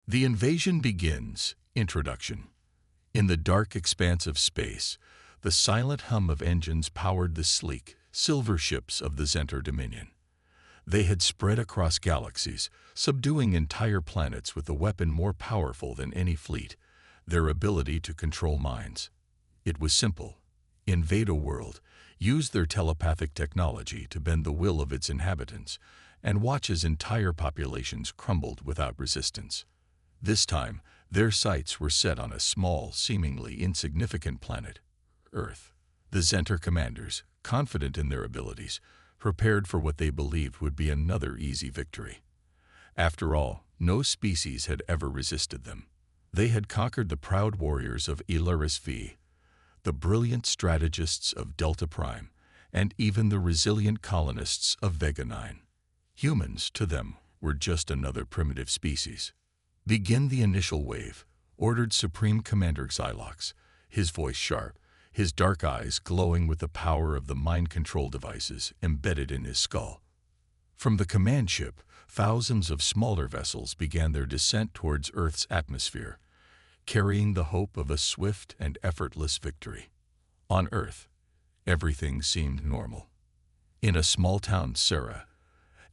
The invasion begins. Introduction. In the dark expanse of space, the silent hum of engines powered the sleek, silver ships of the Zenter Dominion. They had spread across galaxies, subduing entire planets with a weapon more powerful than any fleet: their ability to control minds. It was simple. Invade a world, use their telepathic technology to bend the will of its inhabitants, and watch as entire populations crumbled without resistance. This time, their sights were set on a small, seemingly insignificant planet, Earth. The Zenter commanders, confident in their abilities, prepared for what they believed would be another easy victory. After all, no species had ever resisted them. They had conquered the proud warriors of Immerse, the brilliant strategists of Delta Prime, and even the resilient colonists of Vega 9. Humans, to them, were just another primitive species. "Begin the initial wave," ordered Supreme Commander Xylox, his voice sharp, his dark eyes glowing with the power of the mind control devices embedded in his skull. From the command ship, thousands of smaller vessels began their descent towards Earth's atmosphere, carrying the hope of a swift and effortless victory. On Earth, everything seemed normal. In a small town, Sarah,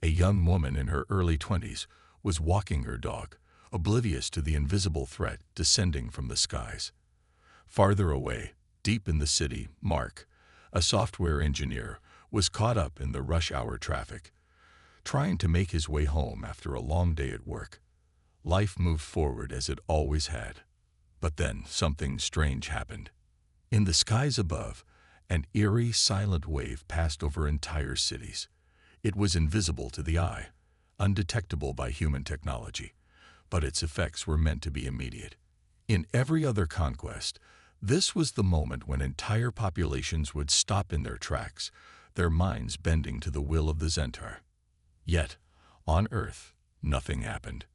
a young woman in her early 20s, was walking her dog, oblivious to the invisible threat descending from the skies. Farther away, deep in the city, Mark, a software engineer, was caught up in the rush-hour traffic, trying to make his way home after a long day at work. Life moved forward as it always had. But then something strange happened. In the skies above, an eerie, silent wave passed over entire cities. It was invisible to the eye, undetectable by human technology, but its effects were meant to be immediate. In every other conquest, this was the moment when entire populations would stop in their tracks, their minds bending to the will of the Zenter. Yet, on Earth, nothing happened.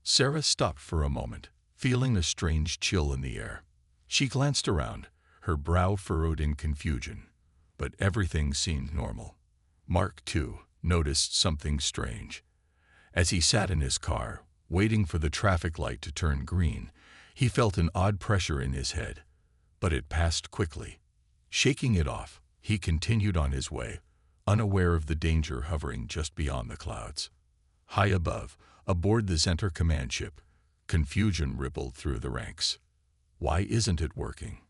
Sarah stopped for a moment, feeling a strange chill in the air. She glanced around, her brow furrowed in confusion, but everything seemed normal. Mark, too, noticed something strange. As he sat in his car, waiting for the traffic light to turn green, he felt an odd pressure in his head, but it passed quickly. Shaking it off, he continued on his way, unaware of the danger hovering just beyond the clouds. High above, aboard the Zenter command ship, confusion rippled through the ranks. "Why isn't it working?"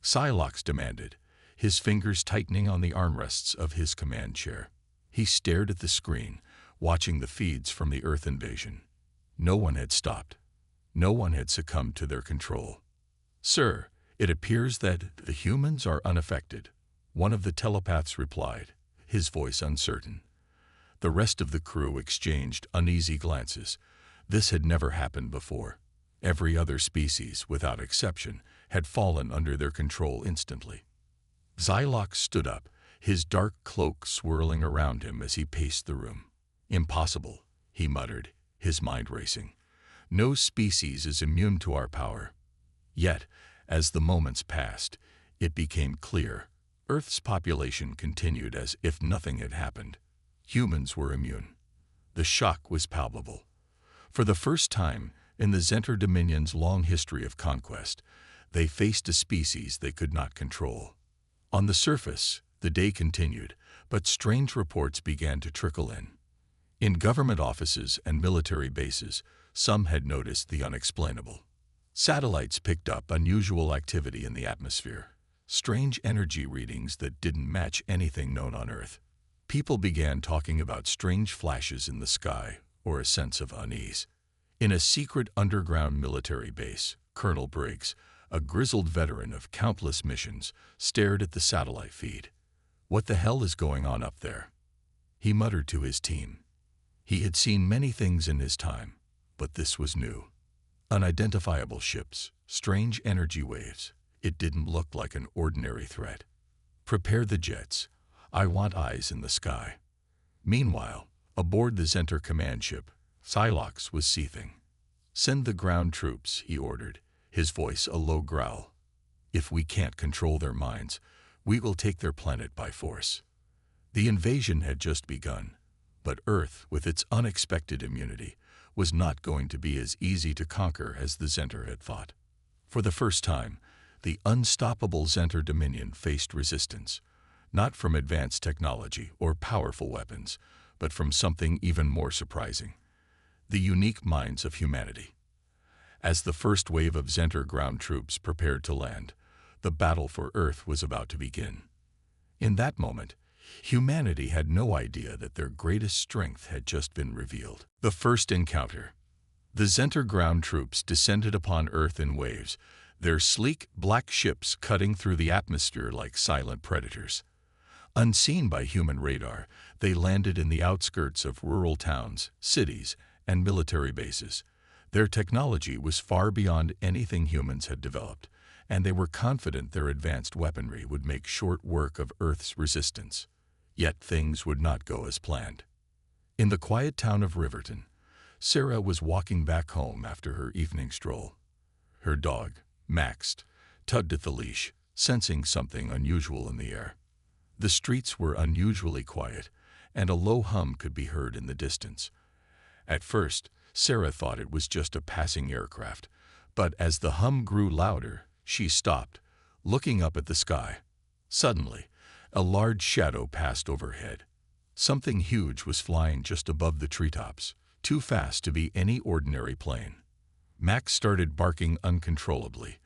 Xylox demanded, his fingers tightening on the armrests of his command chair. He stared at the screen, watching the feeds from the Earth invasion. No one had stopped. No one had succumbed to their control. "Sir, it appears that the humans are unaffected," one of the telepaths replied, his voice uncertain. The rest of the crew exchanged uneasy glances. This had never happened before. Every other species, without exception, had fallen under their control instantly. Xylox stood up, his dark cloak swirling around him as he paced the room. "Impossible," he muttered, his mind racing. "No species is immune to our power." Yet, as the moments passed, it became clear. Earth's population continued as if nothing had happened. Humans were immune. The shock was palpable. For the first time in the Zenter Dominion's long history of conquest, they faced a species they could not control. On the surface, the day continued, but strange reports began to trickle in. In government offices and military bases, some had noticed the unexplainable. Satellites picked up unusual activity in the atmosphere, strange energy readings that didn't match anything known on Earth. People began talking about strange flashes in the sky or a sense of unease. In a secret underground military base, Colonel Briggs, a grizzled veteran of countless missions, stared at the satellite feed. "What the hell is going on up there?" he muttered to his team. He had seen many things in his time, but this was new. Unidentifiable ships, strange energy waves. It didn't look like an ordinary threat. "Prepare the jets. I want eyes in the sky." Meanwhile, aboard the Zenter command ship, Xylox was seething. "Send the ground troops," he ordered, his voice a low growl. "If we can't control their minds, we will take their planet by force." The invasion had just begun, but Earth, with its unexpected immunity, was not going to be as easy to conquer as the Zenter had thought. For the first time, the unstoppable Zenter Dominion faced resistance, not from advanced technology or powerful weapons, but from something even more surprising: the unique minds of humanity. As the first wave of Zenter ground troops prepared to land, the battle for Earth was about to begin. In that moment, humanity had no idea that their greatest strength had just been revealed. The first encounter. The Zenter ground troops descended upon Earth in waves, their sleek, black ships cutting through the atmosphere like silent predators. Unseen by human radar, they landed in the outskirts of rural towns, cities, and military bases. Their technology was far beyond anything humans had developed, and they were confident their advanced weaponry would make short work of Earth's resistance. Yet things would not go as planned. In the quiet town of Riverton, Sarah was walking back home after her evening stroll. Her dog, Max, tugged at the leash, sensing something unusual in the air. The streets were unusually quiet, and a low hum could be heard in the distance. At first, Sarah thought it was just a passing aircraft, but as the hum grew louder, she stopped, looking up at the sky. Suddenly, a large shadow passed overhead. Something huge was flying just above the treetops, too fast to be any ordinary plane. Max started barking uncontrollably,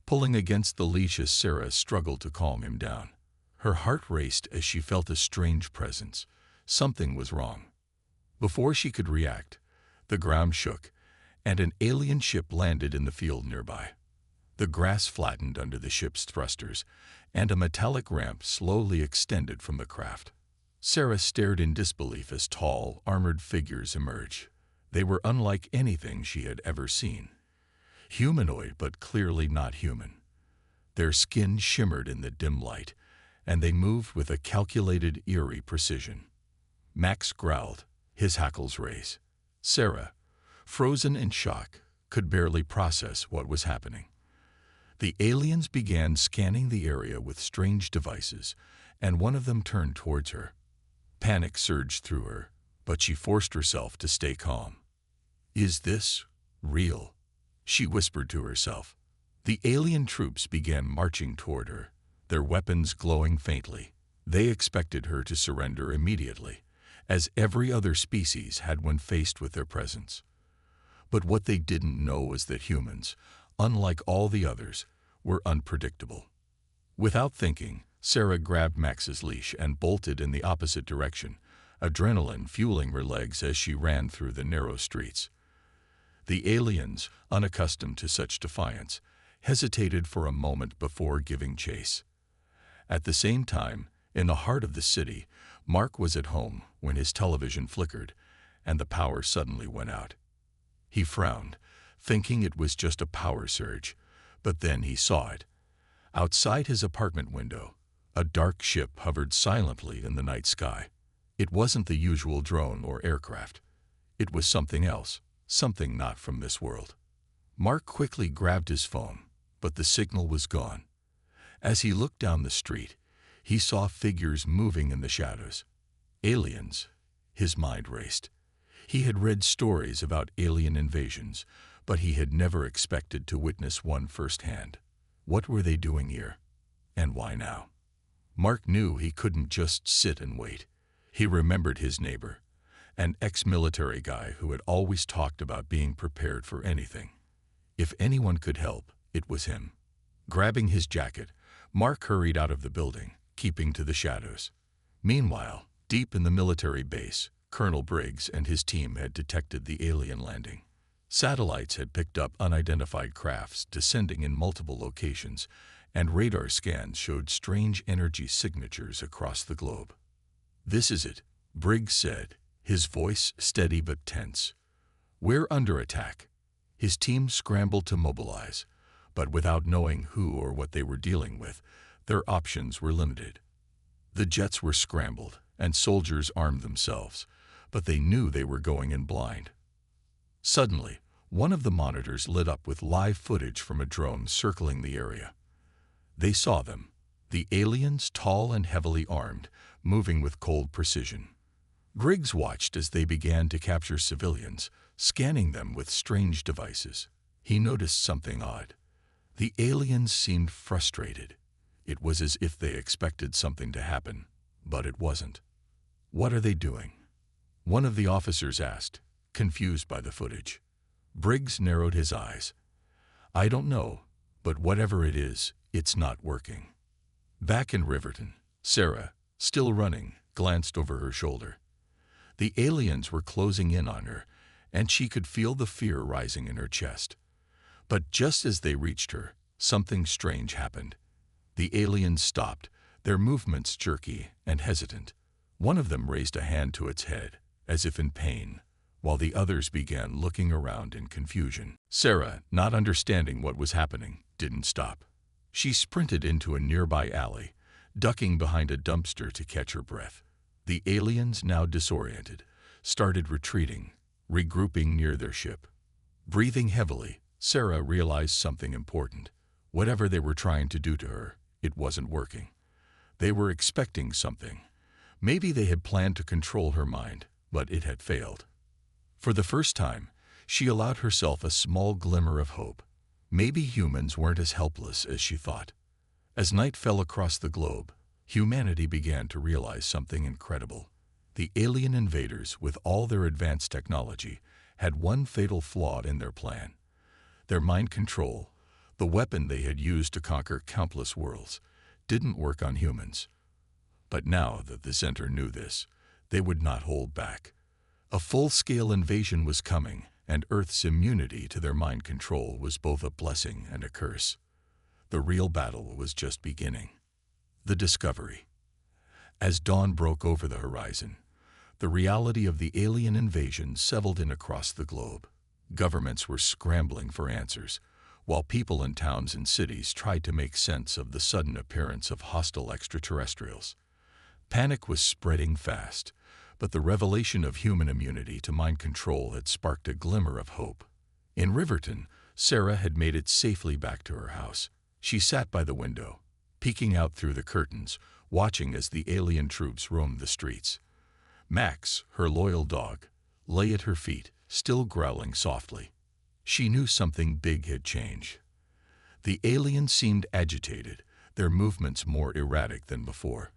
pulling against the leash as Sarah struggled to calm him down. Her heart raced as she felt a strange presence. Something was wrong. Before she could react, the ground shook, and an alien ship landed in the field nearby. The grass flattened under the ship's thrusters, and a metallic ramp slowly extended from the craft. Sarah stared in disbelief as tall, armored figures emerged. They were unlike anything she had ever seen. Humanoid, but clearly not human. Their skin shimmered in the dim light, and they moved with a calculated, eerie precision. Max growled, his hackles raised. Sarah, frozen in shock, could barely process what was happening. The aliens began scanning the area with strange devices, and one of them turned towards her. Panic surged through her, but she forced herself to stay calm. "Is this real?" she whispered to herself. The alien troops began marching toward her, their weapons glowing faintly. They expected her to surrender immediately, as every other species had when faced with their presence. But what they didn't know was that humans, unlike all the others, were unpredictable. Without thinking, Sarah grabbed Max's leash and bolted in the opposite direction, adrenaline fueling her legs as she ran through the narrow streets. The aliens, unaccustomed to such defiance, hesitated for a moment before giving chase. At the same time, in the heart of the city, Mark was at home when his television flickered, and the power suddenly went out. He frowned, thinking it was just a power surge, but then he saw it. Outside his apartment window, a dark ship hovered silently in the night sky. It wasn't the usual drone or aircraft. It was something else, something not from this world. Mark quickly grabbed his phone, but the signal was gone. As he looked down the street, he saw figures moving in the shadows. Aliens. His mind raced. He had read stories about alien invasions, but he had never expected to witness one firsthand. What were they doing here? And why now? Mark knew he couldn't just sit and wait. He remembered his neighbor, an ex-military guy who had always talked about being prepared for anything. If anyone could help, it was him. Grabbing his jacket, Mark hurried out of the building, keeping to the shadows. Meanwhile, deep in the military base, Colonel Briggs and his team had detected the alien landing. Satellites had picked up unidentified crafts descending in multiple locations, and radar scans showed strange energy signatures across the globe. "This is it," Briggs said, his voice steady but tense. "We're under attack." His team scrambled to mobilize, but without knowing who or what they were dealing with, their options were limited. The jets were scrambled, and soldiers armed themselves, but they knew they were going in blind. Suddenly, one of the monitors lit up with live footage from a drone circling the area. They saw them, the aliens, tall and heavily armed, moving with cold precision. Briggs watched as they began to capture civilians, scanning them with strange devices. He noticed something odd. The aliens seemed frustrated. It was as if they expected something to happen, but it wasn't. "What are they doing?" one of the officers asked, confused by the footage. Briggs narrowed his eyes. "I don't know, but whatever it is, it's not working." Back in Riverton, Sarah, still running, glanced over her shoulder. The aliens were closing in on her, and she could feel the fear rising in her chest. But just as they reached her, something strange happened. The aliens stopped, their movements jerky and hesitant. One of them raised a hand to its head, as if in pain, while the others began looking around in confusion. Sarah, not understanding what was happening, didn't stop. She sprinted into a nearby alley, ducking behind a dumpster to catch her breath. The aliens, now disoriented, started retreating, regrouping near their ship. Breathing heavily, Sarah realized something important. Whatever they were trying to do to her, it wasn't working. They were expecting something. Maybe they had planned to control her mind, but it had failed. For the first time, she allowed herself a small glimmer of hope. Maybe humans weren't as helpless as she thought. As night fell across the globe, humanity began to realize something incredible. The alien invaders, with all their advanced technology, had one fatal flaw in their plan. Their mind control, the weapon they had used to conquer countless worlds, didn't work on humans. But now that the Center knew this, they would not hold back. A full-scale invasion was coming, and Earth's immunity to their mind control was both a blessing and a curse. The real battle was just beginning. The discovery. As dawn broke over the horizon, the reality of the alien invasion settled in across the globe. Governments were scrambling for answers, while people in towns and cities tried to make sense of the sudden appearance of hostile extraterrestrials. Panic was spreading fast, but the revelation of human immunity to mind control had sparked a glimmer of hope. In Riverton, Sarah had made it safely back to her house. She sat by the window, peeking out through the curtains, watching as the alien troops roamed the streets. Max, her loyal dog, lay at her feet, still growling softly. She knew something big had changed. The aliens seemed agitated, their movements more erratic than before.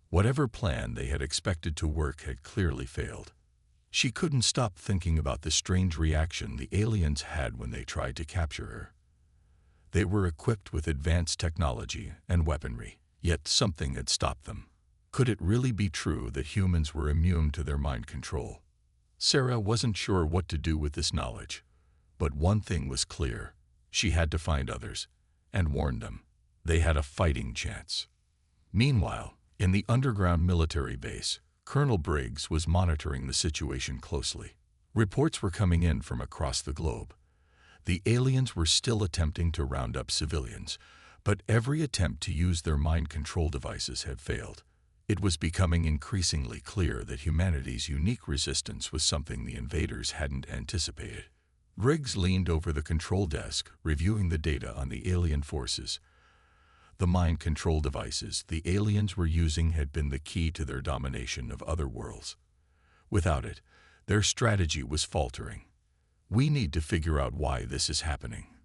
Whatever plan they had expected to work had clearly failed. She couldn't stop thinking about the strange reaction the aliens had when they tried to capture her. They were equipped with advanced technology and weaponry, yet something had stopped them. Could it really be true that humans were immune to their mind control? Sarah wasn't sure what to do with this knowledge, but one thing was clear. She had to find others and warn them. They had a fighting chance. Meanwhile, in the underground military base, Colonel Briggs was monitoring the situation closely. Reports were coming in from across the globe. The aliens were still attempting to round up civilians, but every attempt to use their mind control devices had failed. It was becoming increasingly clear that humanity's unique resistance was something the invaders hadn't anticipated. Briggs leaned over the control desk, reviewing the data on the alien forces. The mind control devices the aliens were using had been the key to their domination of other worlds. Without it, their strategy was faltering. "We need to figure out why this is happening,"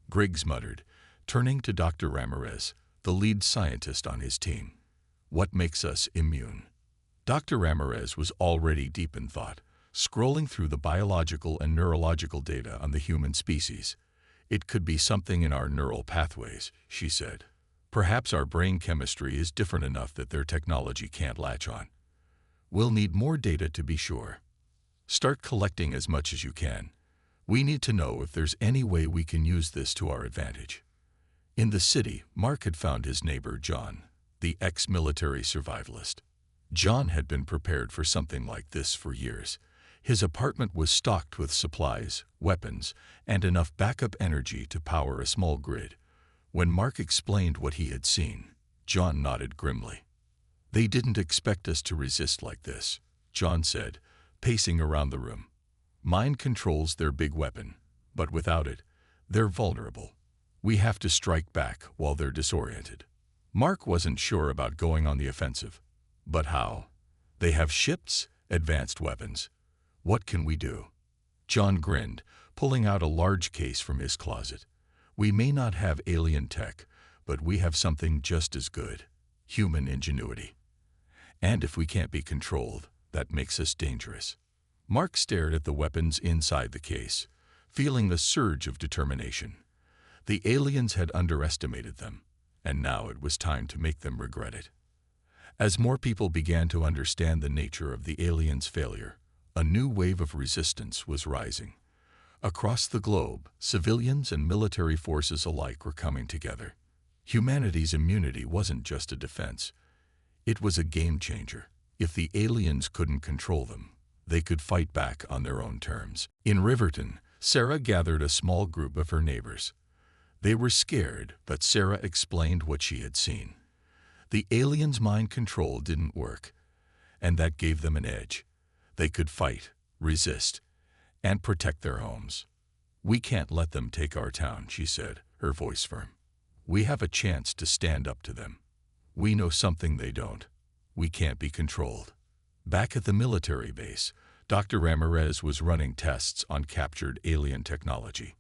Briggs muttered, turning to Dr. Ramirez, the lead scientist on his team. "What makes us immune?" Dr. Ramirez was already deep in thought, scrolling through the biological and neurological data on the human species. "It could be something in our neural pathways," she said. "Perhaps our brain chemistry is different enough that their technology can't latch on. We'll need more data to be sure. Start collecting as much as you can. We need to know if there's any way we can use this to our advantage." In the city, Mark had found his neighbor John, the ex-military survivalist. John had been prepared for something like this for years. His apartment was stocked with supplies, weapons, and enough backup energy to power a small grid. When Mark explained what he had seen, John nodded grimly. "They didn't expect us to resist like this," John said, pacing around the room. "Mind control's their big weapon, but without it, they're vulnerable. We have to strike back while they're disoriented." Mark wasn't sure about going on the offensive. But how? They have ships, advanced weapons. What can we do? John grinned, pulling out a large case from his closet. We may not have alien tech, but we have something just as good: human ingenuity. And if we can't be controlled, that makes us dangerous. Mark stared at the weapons inside the case, feeling a surge of determination. The aliens had underestimated them, and now it was time to make them regret it. As more people began to understand the nature of the aliens' failure, a new wave of resistance was rising. Across the globe, civilians and military forces alike were coming together. Humanity's immunity wasn't just a defense. It was a game changer. If the aliens couldn't control them, they could fight back on their own terms. In Riverton, Sarah gathered a small group of her neighbors. They were scared, but Sarah explained what she had seen. The aliens' mind control didn't work, and that gave them an edge. They could fight, resist, and protect their homes. We can't let them take our town, she said, her voice firm. We have a chance to stand up to them. We know something they don't. We can't be controlled. Back at the military base, Dr. Ramirez was running tests on captured alien technology.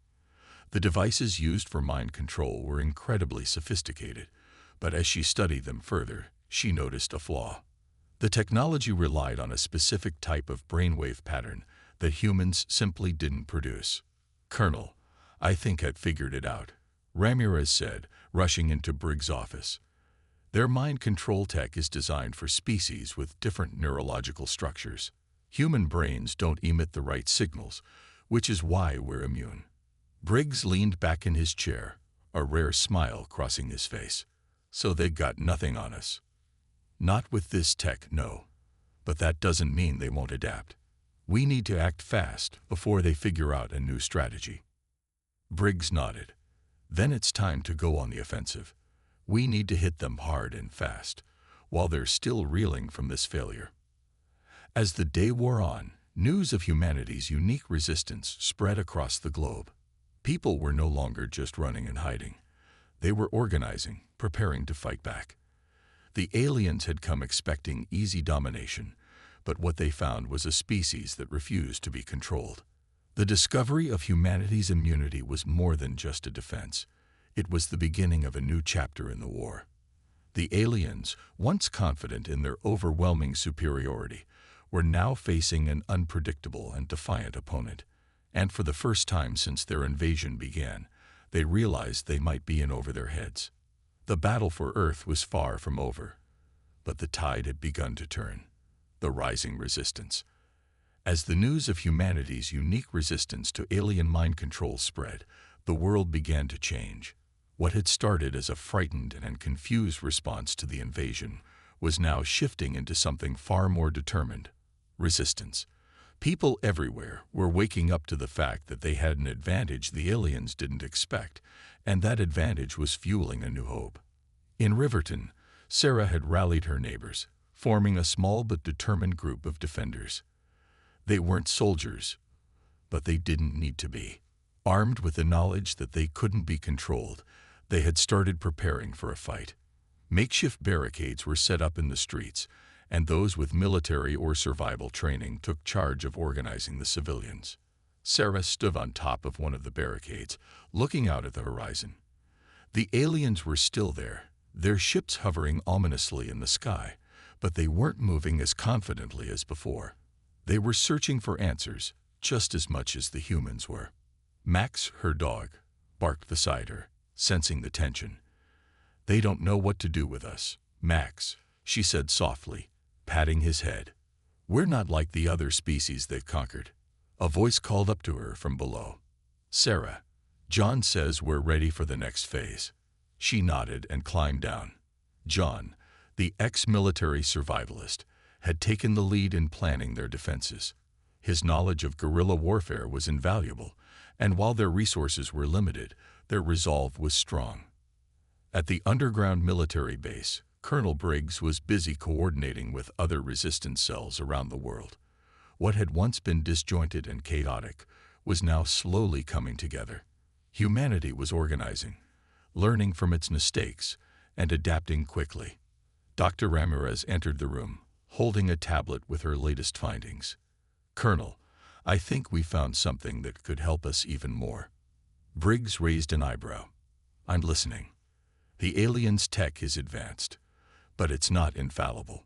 The devices used for mind control were incredibly sophisticated, but as she studied them further, she noticed a flaw. The technology relied on a specific type of brainwave pattern that humans simply didn't produce. Colonel, I think I've figured it out, Ramirez said, rushing into Briggs' office. Their mind control tech is designed for species with different neurological structures. Human brains don't emit the right signals, which is why we're immune. Briggs leaned back in his chair, a rare smile crossing his face. So they got nothing on us. Not with this tech, no. But that doesn't mean they won't adapt. We need to act fast before they figure out a new strategy. Briggs nodded. Then it's time to go on the offensive. We need to hit them hard and fast, while they're still reeling from this failure. As the day wore on, news of humanity's unique resistance spread across the globe. People were no longer just running and hiding. They were organizing, preparing to fight back. The aliens had come expecting easy domination, but what they found was a species that refused to be controlled. The discovery of humanity's immunity was more than just a defense. It was the beginning of a new chapter in the war. The aliens, once confident in their overwhelming superiority, were now facing an unpredictable and defiant opponent. And for the first time since their invasion began, they realized they might be in over their heads. The battle for Earth was far from over, but the tide had begun to turn. The rising resistance. As the news of humanity's unique resistance to alien mind control spread, the world began to change. What had started as a frightened and confused response to the invasion was now shifting into something far more determined: resistance. People everywhere were waking up to the fact that they had an advantage the aliens didn't expect, and that advantage was fueling a new hope. In Riverton, Sarah had rallied her neighbors, forming a small but determined group of defenders. They weren't soldiers, but they didn't need to be. Armed with the knowledge that they couldn't be controlled, they had started preparing for a fight. Makeshift barricades were set up in the streets, and those with military or survival training took charge of organizing the civilians. Sarah stood on top of one of the barricades, looking out at the horizon. The aliens were still there, their ships hovering ominously in the sky, but they weren't moving as confidently as before. They were searching for answers, just as much as the humans were. Max, her dog, barked beside her, sensing the tension. They don't know what to do with us, Max, she said softly, patting his head. We're not like the other species they've conquered. A voice called up to her from below. Sarah, John says we're ready for the next phase. She nodded and climbed down. John, the ex-military survivalist, had taken the lead in planning their defenses. His knowledge of guerrilla warfare was invaluable, and while their resources were limited, their resolve was strong. At the underground military base, Colonel Briggs was busy coordinating with other resistance cells around the world. What had once been disjointed and chaotic was now slowly coming together. Humanity was organizing, learning from its mistakes, and adapting quickly. Dr. Ramirez entered the room, holding a tablet with her latest findings. Colonel, I think we found something that could help us even more. Briggs raised an eyebrow. I'm listening. The aliens' tech is advanced, but it's not infallible.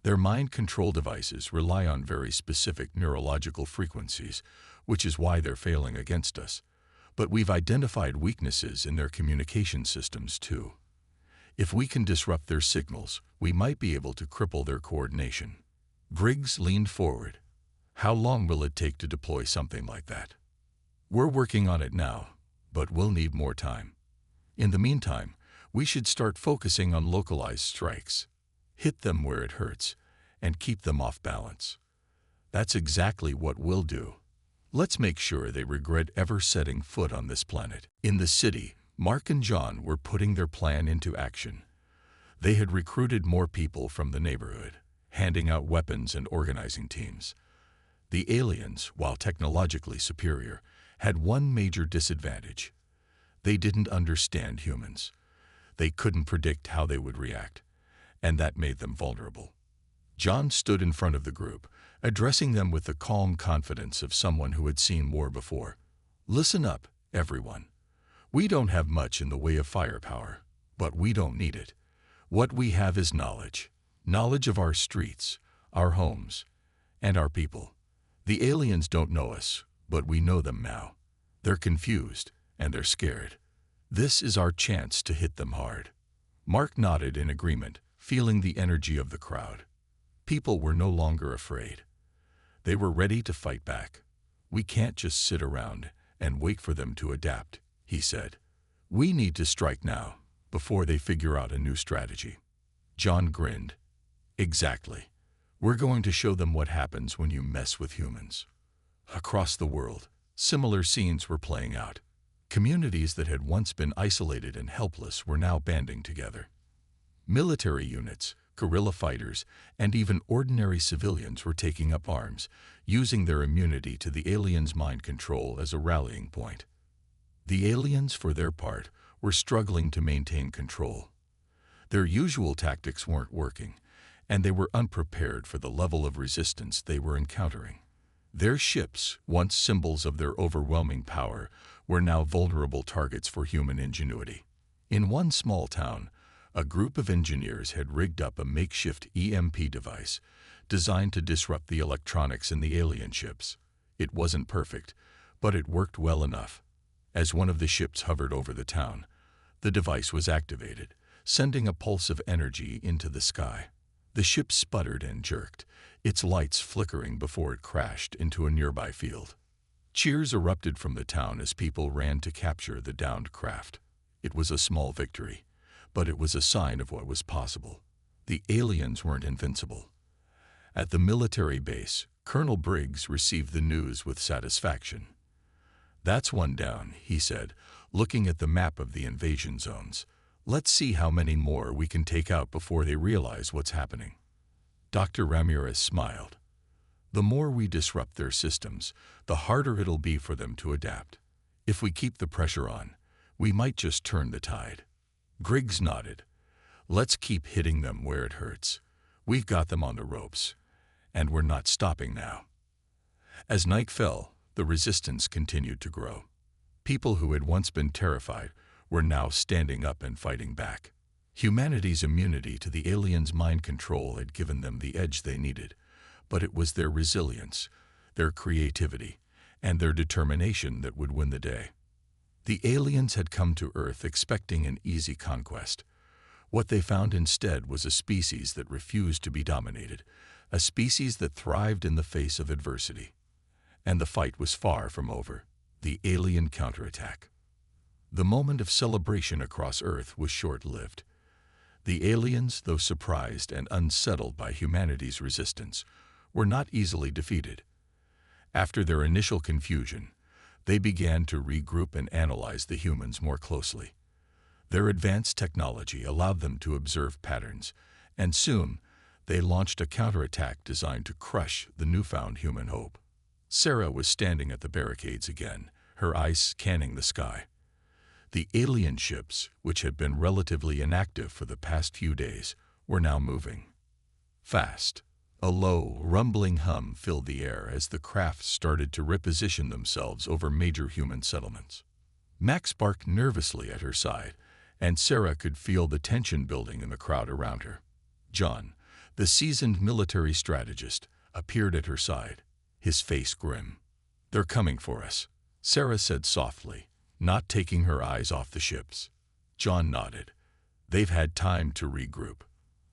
Their mind control devices rely on very specific neurological frequencies, which is why they're failing against us. But we've identified weaknesses in their communication systems too. If we can disrupt their signals, we might be able to cripple their coordination. Briggs leaned forward. How long will it take to deploy something like that? We're working on it now, but we'll need more time. In the meantime, we should start focusing on localized strikes. Hit them where it hurts, and keep them off balance. That's exactly what we'll do. Let's make sure they regret ever setting foot on this planet. In the city, Mark and John were putting their plan into action. They had recruited more people from the neighborhood, handing out weapons and organizing teams. The aliens, while technologically superior, had one major disadvantage. They didn't understand humans. They couldn't predict how they would react, and that made them vulnerable. John stood in front of the group, addressing them with the calm confidence of someone who had seen war before. Listen up, everyone. We don't have much in the way of firepower, but we don't need it. What we have is knowledge. Knowledge of our streets, our homes, and our people. The aliens don't know us, but we know them now. They're confused, and they're scared. This is our chance to hit them hard. Mark nodded in agreement, feeling the energy of the crowd. People were no longer afraid. They were ready to fight back. We can't just sit around and wait for them to adapt, he said. We need to strike now, before they figure out a new strategy. John grinned. Exactly. We're going to show them what happens when you mess with humans. Across the world, similar scenes were playing out. Communities that had once been isolated and helpless were now banding together. Military units, guerrilla fighters, and even ordinary civilians were taking up arms, using their immunity to the aliens' mind control as a rallying point. The aliens, for their part, were struggling to maintain control. Their usual tactics weren't working, and they were unprepared for the level of resistance they were encountering. Their ships, once symbols of their overwhelming power, were now vulnerable targets for human ingenuity. In one small town, a group of engineers had rigged up a makeshift EMP device designed to disrupt the electronics in the alien ships. It wasn't perfect, but it worked well enough. As one of the ships hovered over the town, the device was activated, sending a pulse of energy into the sky. The ship sputtered and jerked, its lights flickering before it crashed into a nearby field. Cheers erupted from the town as people ran to capture the downed craft. It was a small victory, but it was a sign of what was possible. The aliens weren't invincible. At the military base, Colonel Briggs received the news with satisfaction. That's one down, he said, looking at the map of the invasion zones. Let's see how many more we can take out before they realize what's happening. Dr. Ramirez smiled. The more we disrupt their systems, the harder it'll be for them to adapt. If we keep the pressure on, we might just turn the tide. Briggs nodded. Let's keep hitting them where it hurts. We've got them on the ropes, and we're not stopping now. As night fell, the resistance continued to grow. People who had once been terrified were now standing up and fighting back. Humanity's immunity to the aliens' mind control had given them the edge they needed, but it was their resilience, their creativity, and their determination that would win the day. The aliens had come to Earth expecting an easy conquest. What they found instead was a species that refused to be dominated, a species that thrived in the face of adversity. And the fight was far from over. The alien counterattack. The moment of celebration across Earth was short-lived. The aliens, though surprised and unsettled by humanity's resistance, were not easily defeated. After their initial confusion, they began to regroup and analyze the humans more closely. Their advanced technology allowed them to observe patterns, and soon they launched a counterattack designed to crush the newfound human hope. Sarah was standing at the barricades again, her eyes scanning the sky. The alien ships, which had been relatively inactive for the past few days, were now moving. Fast, A low, rumbling hum filled the air as the craft started to reposition themselves over major human settlements. Max barked nervously at her side, and Sarah could feel the tension building in the crowd around her. John, the seasoned military strategist, appeared at her side, his face grim. "They're coming for us," Sarah said softly, not taking her eyes off the ships. John nodded. "They've had time to regroup.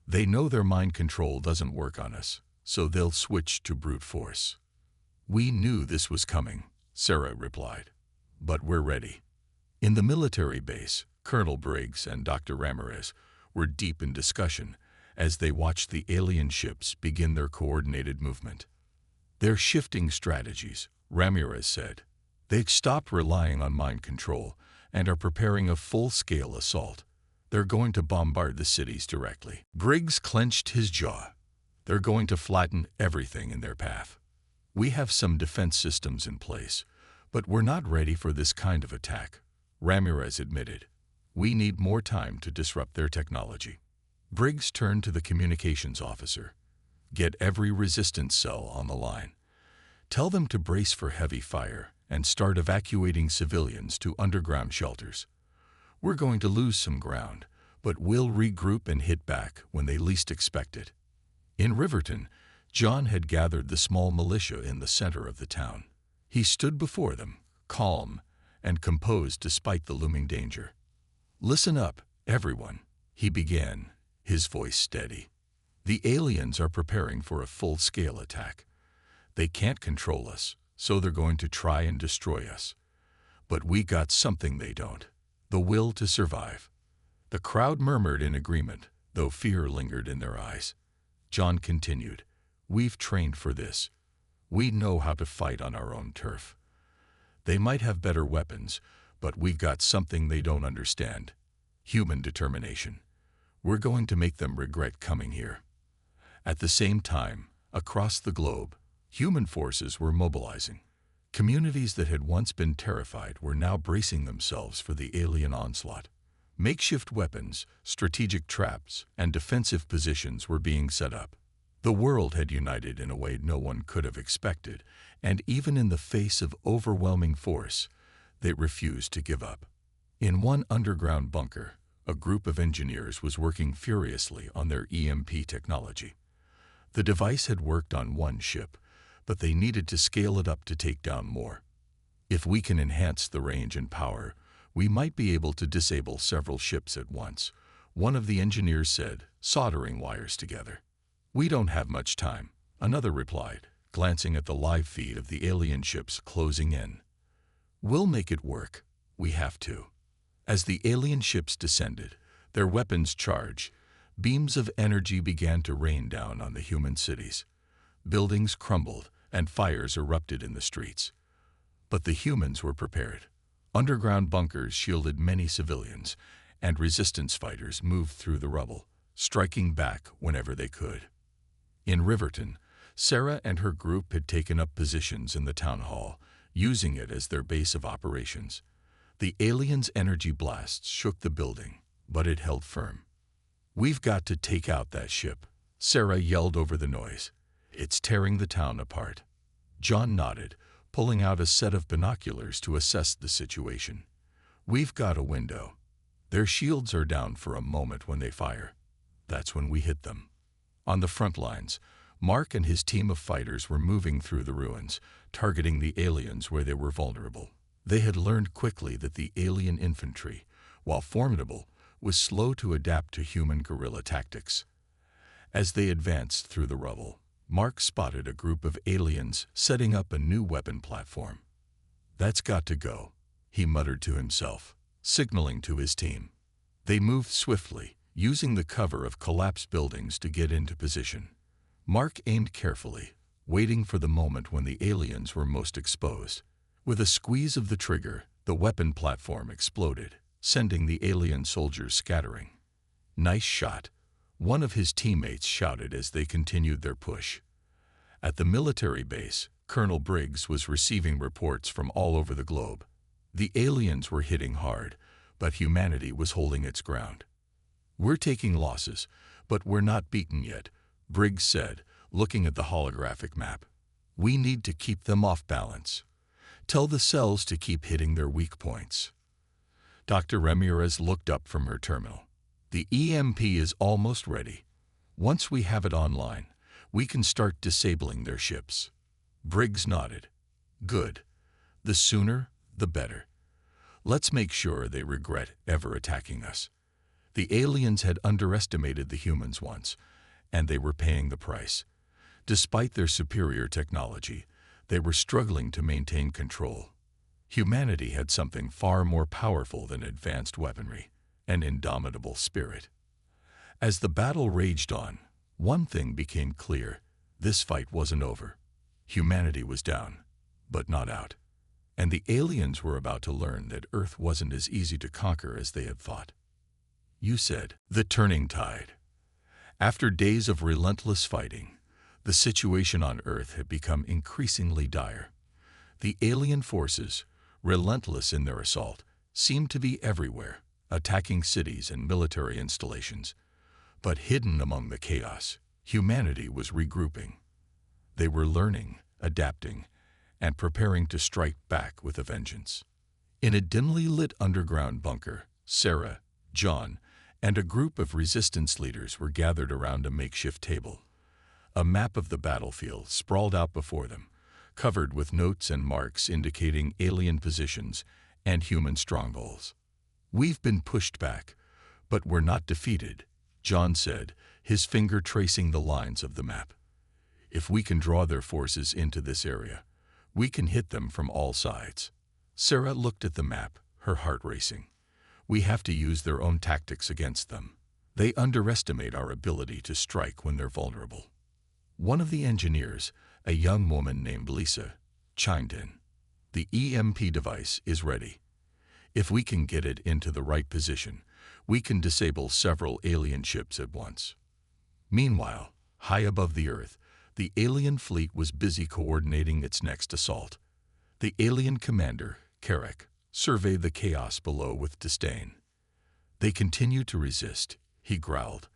They know their mind control doesn't work on us, so they'll switch to brute force." "We knew this was coming," Sarah replied. "But we're ready." In the military base, Colonel Briggs and Dr. Ramirez were deep in discussion as they watched the alien ships begin their coordinated movement. "They're shifting strategies," Ramirez said. "They've stopped relying on mind control and are preparing a full-scale assault. They're going to bombard the cities directly." Briggs clenched his jaw. "They're going to flatten everything in their path. We have some defense systems in place, but we're not ready for this kind of attack," Ramirez admitted. "We need more time to disrupt their technology." Briggs turned to the communications officer. "Get every resistance cell on the line. Tell them to brace for heavy fire and start evacuating civilians to underground shelters. We're going to lose some ground, but we'll regroup and hit back when they least expect it." In Riverton, John had gathered the small militia in the center of the town. He stood before them, calm and composed despite the looming danger. "Listen up, everyone," he began, his voice steady. "The aliens are preparing for a full-scale attack. They can't control us, so they're going to try and destroy us. But we got something they don't: the will to survive." The crowd murmured in agreement, though fear lingered in their eyes. John continued, "We've trained for this. We know how to fight on our own turf. They might have better weapons, but we got something they don't understand: human determination. We're going to make them regret coming here." At the same time, across the globe, human forces were mobilizing. Communities that had once been terrified were now bracing themselves for the alien onslaught. Makeshift weapons, strategic traps, and defensive positions were being set up. The world had united in a way no one could have expected, and even in the face of overwhelming force, they refused to give up. In one underground bunker, a group of engineers was working furiously on their EMP technology. The device had worked on one ship, but they needed to scale it up to take down more. "If we can enhance the range and power, we might be able to disable several ships at once," one of the engineers said, soldering wires together. "We don't have much time," another replied, glancing at the live feed of the alien ships closing in. "We'll make it work. We have to." As the alien ships descended, their weapons charged, beams of energy began to rain down on the human cities. Buildings crumbled and fires erupted in the streets. But the humans were prepared. Underground bunkers shielded many civilians, and resistance fighters moved through the rubble, striking back whenever they could. In Riverton, Sarah and her group had taken up positions in the town hall, using it as their base of operations. The aliens' energy blasts shook the building, but it held firm. "We've got to take out that ship," Sarah yelled over the noise. "It's tearing the town apart." John nodded, pulling out a set of binoculars to assess the situation. "We've got a window. Their shields are down for a moment when they fire. That's when we hit them." On the front lines, Mark and his team of fighters were moving through the ruins, targeting the aliens where they were vulnerable. They had learned quickly that the alien infantry, while formidable, was slow to adapt to human guerrilla tactics. As they advanced through the rubble, Mark spotted a group of aliens setting up a new weapon platform. "That's got to go," he muttered to himself, signaling to his team. They moved swiftly, using the cover of collapsed buildings to get into position. Mark aimed carefully, waiting for the moment when the aliens were most exposed. With a squeeze of the trigger, the weapon platform exploded, sending the alien soldiers scattering. "Nice shot," one of his teammates shouted as they continued their push. At the military base, Colonel Briggs was receiving reports from all over the globe. The aliens were hitting hard, but humanity was holding its ground. "We're taking losses, but we're not beaten yet," Briggs said, looking at the holographic map. We need to keep them off balance. Tell the cells to keep hitting their weak points. Dr. Ramirez looked up from her terminal. The EMP is almost ready. Once we have it online, we can start disabling their ships. Briggs nodded. Good. The sooner, the better. Let's make sure they regret ever attacking us. The aliens had underestimated the humans once, and they were paying the price. Despite their superior technology, they were struggling to maintain control. Humanity had something far more powerful than advanced weaponry, an indomitable spirit. As the battle raged on, one thing became clear: this fight wasn't over. Humanity was down, but not out. And the aliens were about to learn that Earth wasn't as easy to conquer as they had thought. You said, the turning tide. After days of relentless fighting, the situation on Earth had become increasingly dire. The alien forces, relentless in their assault, seemed to be everywhere, attacking cities and military installations. But hidden among the chaos, humanity was regrouping. They were learning, adapting, and preparing to strike back with a vengeance. In a dimly lit underground bunker, Sarah, John, and a group of resistance leaders were gathered around a makeshift table. A map of the battlefield sprawled out before them, covered with notes and marks indicating alien positions and human strongholds. We've been pushed back, but we're not defeated, John said, his finger tracing the lines of the map. If we can draw their forces into this area, we can hit them from all sides. Sarah looked at the map, her heart racing. We have to use their own tactics against them. They underestimate our ability to strike when they're vulnerable. One of the engineers, a young woman named Lisa, chimed in. The EMP device is ready. If we can get it into the right position, we can disable several alien ships at once. Meanwhile, high above the Earth, the alien fleet was busy coordinating its next assault. The alien commander, Carrick, surveyed the chaos below with disdain. They continue to resist, he growled.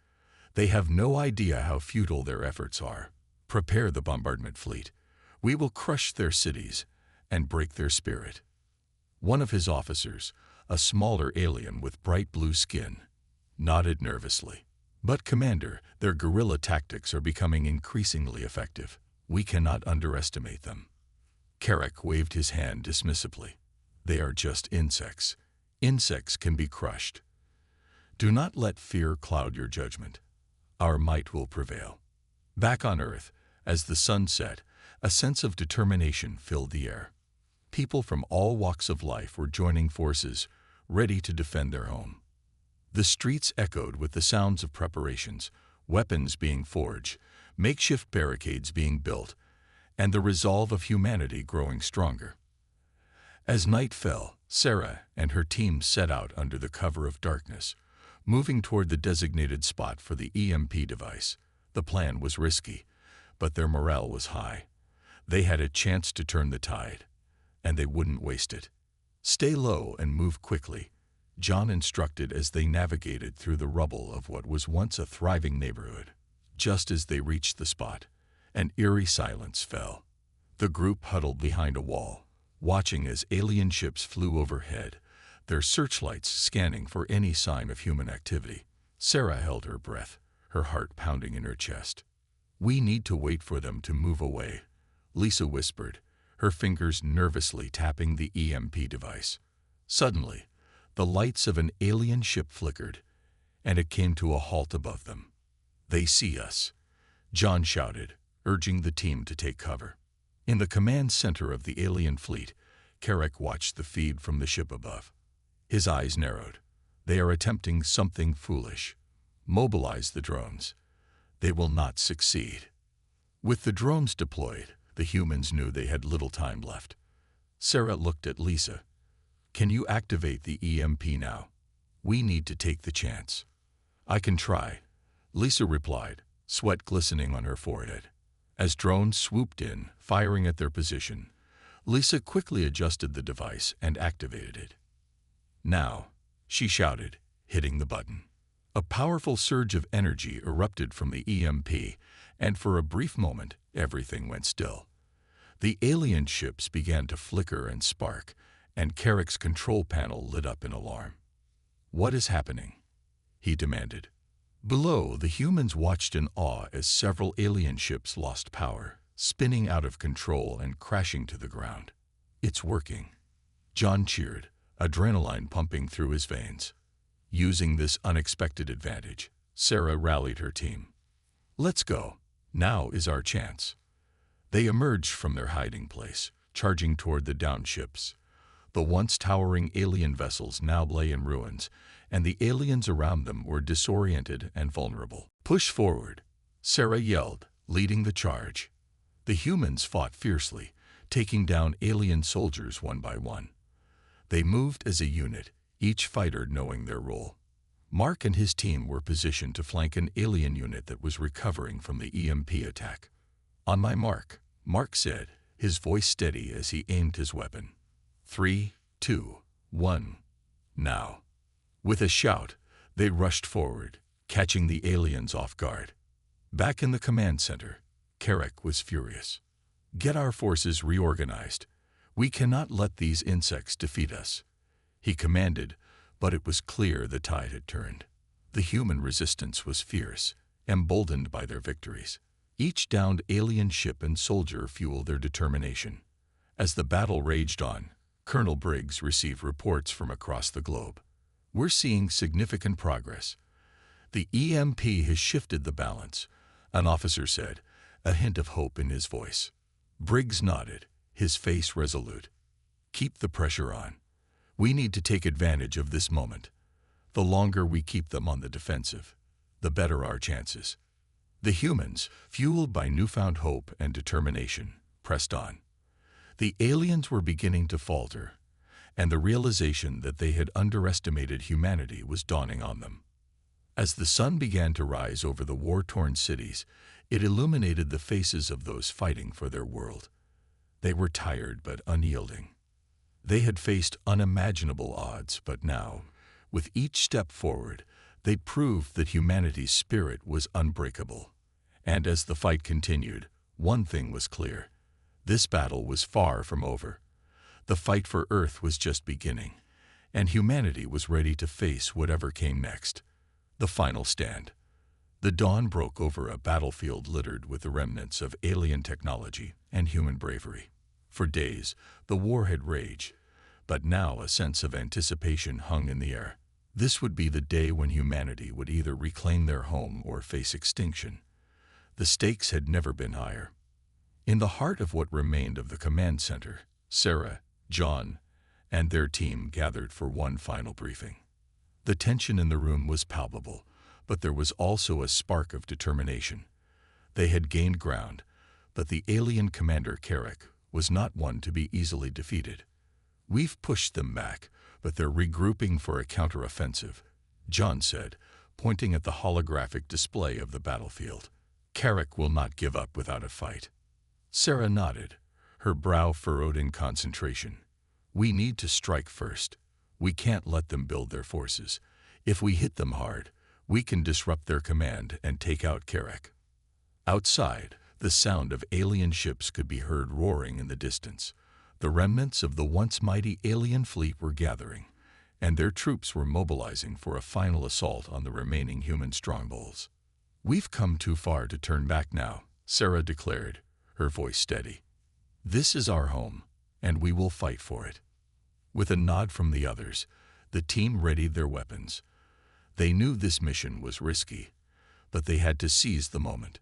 They have no idea how futile their efforts are. Prepare the bombardment fleet. We will crush their cities and break their spirit. One of his officers, a smaller alien with bright blue skin, nodded nervously. But Commander, their guerrilla tactics are becoming increasingly effective. We cannot underestimate them. Carrick waved his hand dismissively. They are just insects. Insects can be crushed. Do not let fear cloud your judgment. Our might will prevail. Back on Earth, as the sun set, a sense of determination filled the air. People from all walks of life were joining forces, ready to defend their home. The streets echoed with the sounds of preparations, weapons being forged, makeshift barricades being built, and the resolve of humanity growing stronger. As night fell, Sarah and her team set out under the cover of darkness, moving toward the designated spot for the EMP device. The plan was risky, but their morale was high. They had a chance to turn the tide, and they wouldn't waste it. Stay low and move quickly, John instructed as they navigated through the rubble of what was once a thriving neighborhood. Just as they reached the spot, an eerie silence fell. The group huddled behind a wall, watching as alien ships flew overhead, their searchlights scanning for any sign of human activity. Sarah held her breath, her heart pounding in her chest. We need to wait for them to move away, Lisa whispered, her fingers nervously tapping the EMP device. Suddenly, the lights of an alien ship flickered, and it came to a halt above them. They see us, John shouted, urging the team to take cover. In the command center of the alien fleet, Carrick watched the feed from the ship above. His eyes narrowed. They are attempting something foolish. Mobilize the drones. They will not succeed. With the drones deployed, the humans knew they had little time left. Sarah looked at Lisa. Can you activate the EMP now? We need to take the chance. I can try, Lisa replied, sweat glistening on her forehead. As drones swooped in, firing at their position, Lisa quickly adjusted the device and activated it. Now, she shouted, hitting the button. A powerful surge of energy erupted from the EMP, and for a brief moment, everything went still. The alien ships began to flicker and spark, and Carrick's control panel lit up in alarm. "What is happening?" he demanded. Below, the humans watched in awe as several alien ships lost power, spinning out of control and crashing to the ground. "It's working," John cheered, adrenaline pumping through his veins. Using this unexpected advantage, Sarah rallied her team. "Let's go. Now is our chance." They emerged from their hiding place, charging toward the downed ships. The once towering alien vessels now lay in ruins, and the aliens around them were disoriented and vulnerable. "Push forward," Sarah yelled, leading the charge. The humans fought fiercely, taking down alien soldiers one by one. They moved as a unit, each fighter knowing their role. Mark and his team were positioned to flank an alien unit that was recovering from the EMP attack. "On my mark," Mark said, his voice steady as he aimed his weapon. 3, 2, 1, now." With a shout, they rushed forward, catching the aliens off guard. Back in the command center, Carrick was furious. "Get our forces reorganized. We cannot let these insects defeat us," he commanded, but it was clear the tide had turned. The human resistance was fierce, emboldened by their victories. Each downed alien ship and soldier fueled their determination. As the battle raged on, Colonel Briggs received reports from across the globe. "We're seeing significant progress. The EMP has shifted the balance," an officer said, a hint of hope in his voice. Briggs nodded, his face resolute. "Keep the pressure on. We need to take advantage of this moment. The longer we keep them on the defensive, the better our chances." The humans, fueled by newfound hope and determination, pressed on. The aliens were beginning to falter, and the realization that they had underestimated humanity was dawning on them. As the sun began to rise over the war-torn cities, it illuminated the faces of those fighting for their world. They were tired but unyielding. They had faced unimaginable odds, but now, with each step forward, they proved that humanity's spirit was unbreakable. And as the fight continued, one thing was clear. This battle was far from over. The fight for Earth was just beginning, and humanity was ready to face whatever came next. The final stand. The dawn broke over a battlefield littered with the remnants of alien technology and human bravery. For days, the war had raged, but now a sense of anticipation hung in the air. This would be the day when humanity would either reclaim their home or face extinction. The stakes had never been higher. In the heart of what remained of the command center, Sarah, John, and their team gathered for one final briefing. The tension in the room was palpable, but there was also a spark of determination. They had gained ground, but the alien commander Carrick was not one to be easily defeated. "We've pushed them back, but they're regrouping for a counteroffensive," John said, pointing at the holographic display of the battlefield. "Carrick will not give up without a fight." Sarah nodded, her brow furrowed in concentration. "We need to strike first. We can't let them build their forces. If we hit them hard, we can disrupt their command and take out Carrick." Outside, the sound of alien ships could be heard roaring in the distance. The remnants of the once mighty alien fleet were gathering, and their troops were mobilizing for a final assault on the remaining human strongholds. "We've come too far to turn back now," Sarah declared, her voice steady. "This is our home, and we will fight for it." With a nod from the others, the team readied their weapons. They knew this mission was risky, but they had to seize the moment.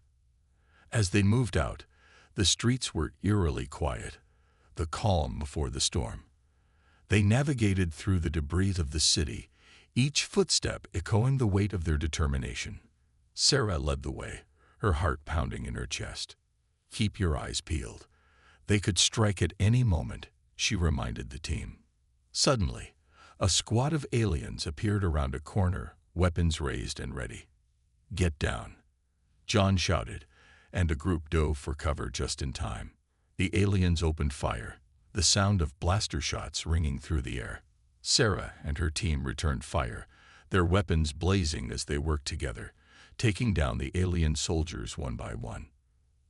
As they moved out, the streets were eerily quiet, the calm before the storm. They navigated through the debris of the city, each footstep echoing the weight of their determination. Sarah led the way, her heart pounding in her chest. "Keep your eyes peeled. They could strike at any moment," she reminded the team. Suddenly, a squad of aliens appeared around a corner, weapons raised and ready. "Get down," John shouted, and a group dove for cover just in time. The aliens opened fire, the sound of blaster shots ringing through the air. Sarah and her team returned fire, their weapons blazing as they worked together, taking down the alien soldiers one by one.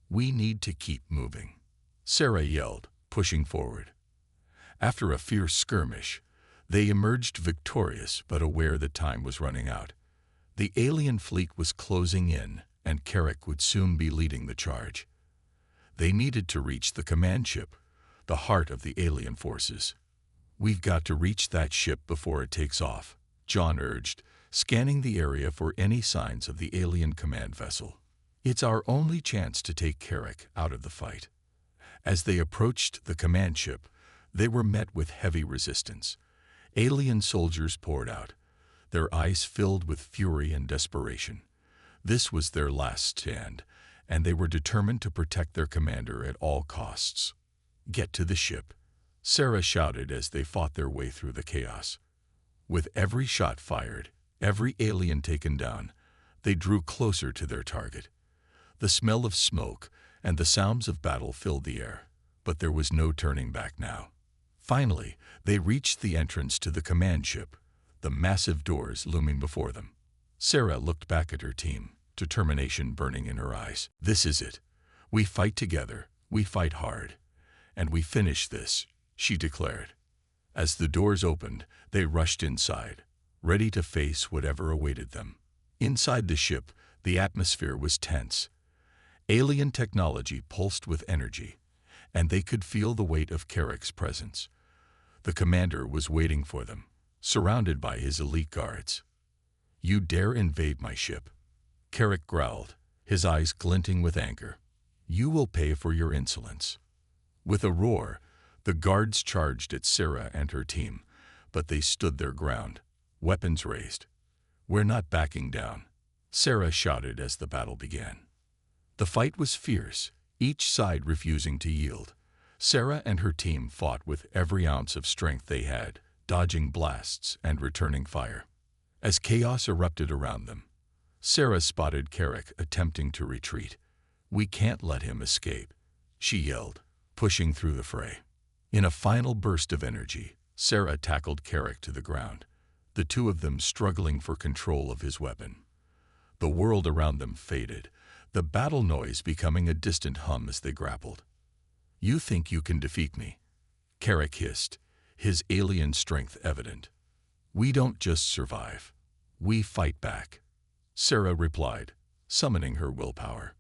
"We need to keep moving," Sarah yelled, pushing forward. After a fierce skirmish, they emerged victorious but aware that time was running out. The alien fleet was closing in, and Carrick would soon be leading the charge. They needed to reach the command ship, the heart of the alien forces. "We've got to reach that ship before it takes off," John urged, scanning the area for any signs of the alien command vessel. "It's our only chance to take Carrick out of the fight." As they approached the command ship, they were met with heavy resistance. Alien soldiers poured out, their eyes filled with fury and desperation. This was their last stand, and they were determined to protect their commander at all costs. "Get to the ship," Sarah shouted as they fought their way through the chaos. With every shot fired, every alien taken down, they drew closer to their target. The smell of smoke and the sounds of battle filled the air, but there was no turning back now. Finally, they reached the entrance to the command ship, the massive doors looming before them. Sarah looked back at her team, determination burning in her eyes. "This is it. We fight together, we fight hard, and we finish this," she declared. As the doors opened, they rushed inside, ready to face whatever awaited them. Inside the ship, the atmosphere was tense. Alien technology pulsed with energy, and they could feel the weight of Carrick's presence. The commander was waiting for them, surrounded by his elite guards. "You dare invade my ship?" Carrick growled, his eyes glinting with anger. "You will pay for your insolence." With a roar, the guards charged at Sarah and her team, but they stood their ground, weapons raised. "We're not backing down," Sarah shouted as the battle began. The fight was fierce, each side refusing to yield. Sarah and her team fought with every ounce of strength they had, dodging blasts and returning fire. As chaos erupted around them, Sarah spotted Carrick attempting to retreat. "We can't let him escape," she yelled, pushing through the fray. In a final burst of energy, Sarah tackled Carrick to the ground, the two of them struggling for control of his weapon. The world around them faded, the battle noise becoming a distant hum as they grappled. "You think you can defeat me?" Carrick hissed, his alien strength evident. "We don't just survive. We fight back," Sarah replied, summoning her willpower.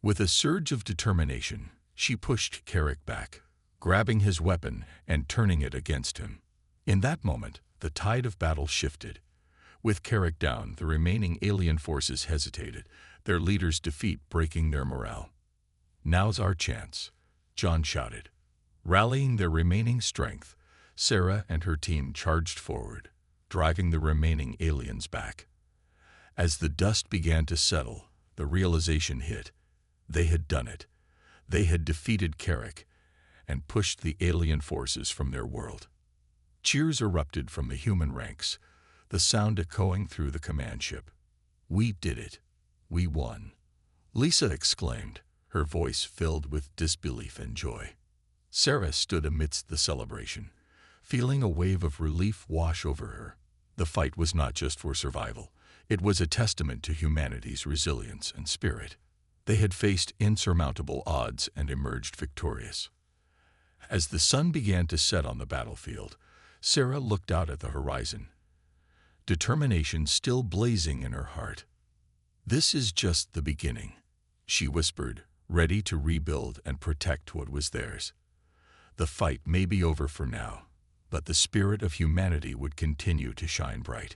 With a surge of determination, she pushed Carrick back, grabbing his weapon and turning it against him. In that moment, the tide of battle shifted. With Carrick down, the remaining alien forces hesitated, their leader's defeat breaking their morale. "Now's our chance," John shouted. Rallying their remaining strength, Sarah and her team charged forward, driving the remaining aliens back. As the dust began to settle, the realization hit. They had done it. They had defeated Carrick and pushed the alien forces from their world. Cheers erupted from the human ranks, the sound echoing through the command ship. "We did it. We won," Lisa exclaimed, her voice filled with disbelief and joy. Sarah stood amidst the celebration, feeling a wave of relief wash over her. The fight was not just for survival. It was a testament to humanity's resilience and spirit. They had faced insurmountable odds and emerged victorious. As the sun began to set on the battlefield, Sarah looked out at the horizon, determination still blazing in her heart. "This is just the beginning," she whispered, ready to rebuild and protect what was theirs. The fight may be over for now, but the spirit of humanity would continue to shine bright.